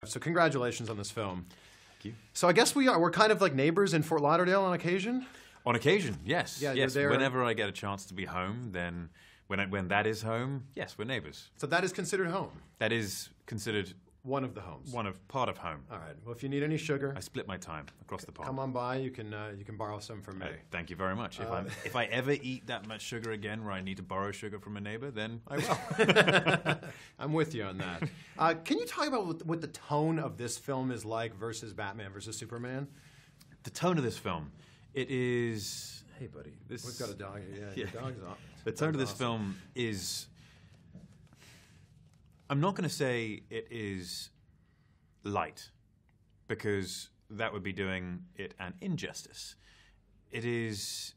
So congratulations on this film. Thank you. So I guess we're kind of like neighbors in Fort Lauderdale on occasion? On occasion, yes. Yeah, yes. you're there. Whenever I get a chance to be home, then when that is home, yes, we're neighbors. So that is considered home? That is considered one of the homes. Part of home. All right. Well, if you need any sugar, I split my time across the pond. come on by. You can borrow some from me. Thank you very much. If I ever eat that much sugar again, where I need to borrow sugar from a neighbor, then I will. I'm with you on that. Can you talk about what the tone of this film is like versus Batman versus Superman? The tone of this film, it is. Hey, buddy, We've got a dog. Yeah, your dog's off. The tone of this film is. I'm not going to say it is light, because that would be doing it an injustice. It has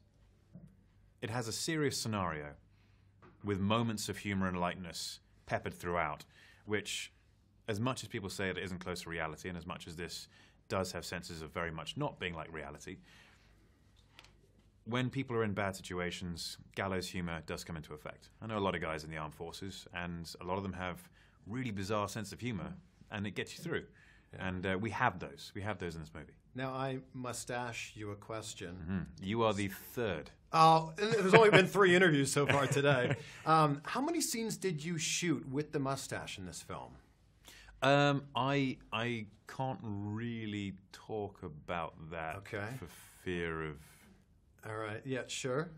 a serious scenario with moments of humor and lightness peppered throughout, which, as much as people say it isn't close to reality, and as much as this does have senses of very much not being like reality, when people are in bad situations, gallows humor does come into effect. I know a lot of guys in the armed forces, and a lot of them have really bizarre sense of humor, and it gets you through. Yeah. And we have those. We have those in this movie. Now, I mustache you a question. Mm-hmm. You are the third. Oh, there's only been 3 interviews so far today. How many scenes did you shoot with the mustache in this film? I can't really talk about that for fear of... All right. Yeah, sure.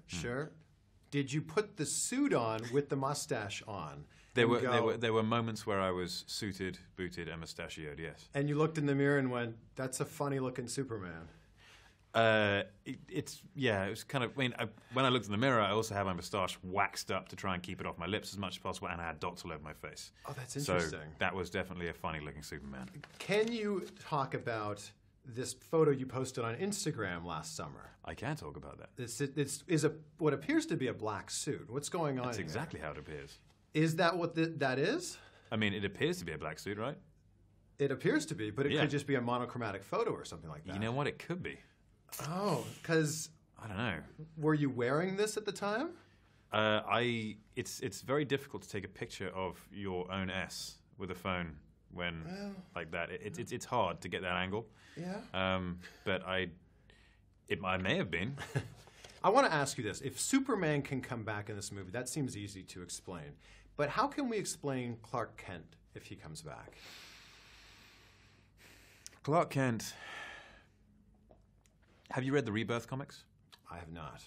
Did you put the suit on with the mustache on? There were moments where I was suited, booted, and mustachioed, yes. And you looked in the mirror and went, that's a funny-looking Superman. It was kind of... when I looked in the mirror, I also had my moustache waxed up to try and keep it off my lips as much as possible, and I had dots all over my face. Oh, that's interesting. So that was definitely a funny-looking Superman. Can you talk about this photo you posted on Instagram last summer? I can talk about that. It's what appears to be a black suit. What's going on? That's exactly how it appears. Is that what that is? I mean, it appears to be a black suit, right? It appears to be, but it could just be a monochromatic photo or something like that. You know what? It could be. Oh, because... I don't know. Were you wearing this at the time? It's very difficult to take a picture of your own S with a phone when like that. It's hard to get that angle. Yeah. But it may have been. I want to ask you this. If Superman can come back in this movie, that seems easy to explain. But how can we explain Clark Kent if he comes back? Clark Kent... Have you read the Rebirth comics? I have not.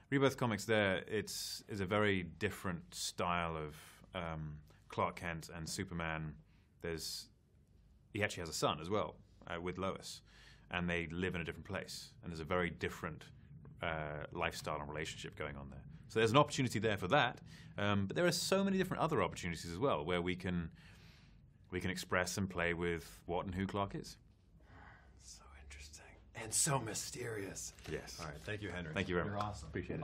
Rebirth comics is a very different style of Clark Kent and Superman. He actually has a son as well, with Lois, and they live in a different place, and there's a very different lifestyle and relationship going on there. So there's an opportunity there for that, but there are so many different other opportunities as well where we can express and play with what and who Clark is. So interesting and so mysterious. Yes. All right. Thank you, Henry. Thank you very much. You're awesome. Appreciate it.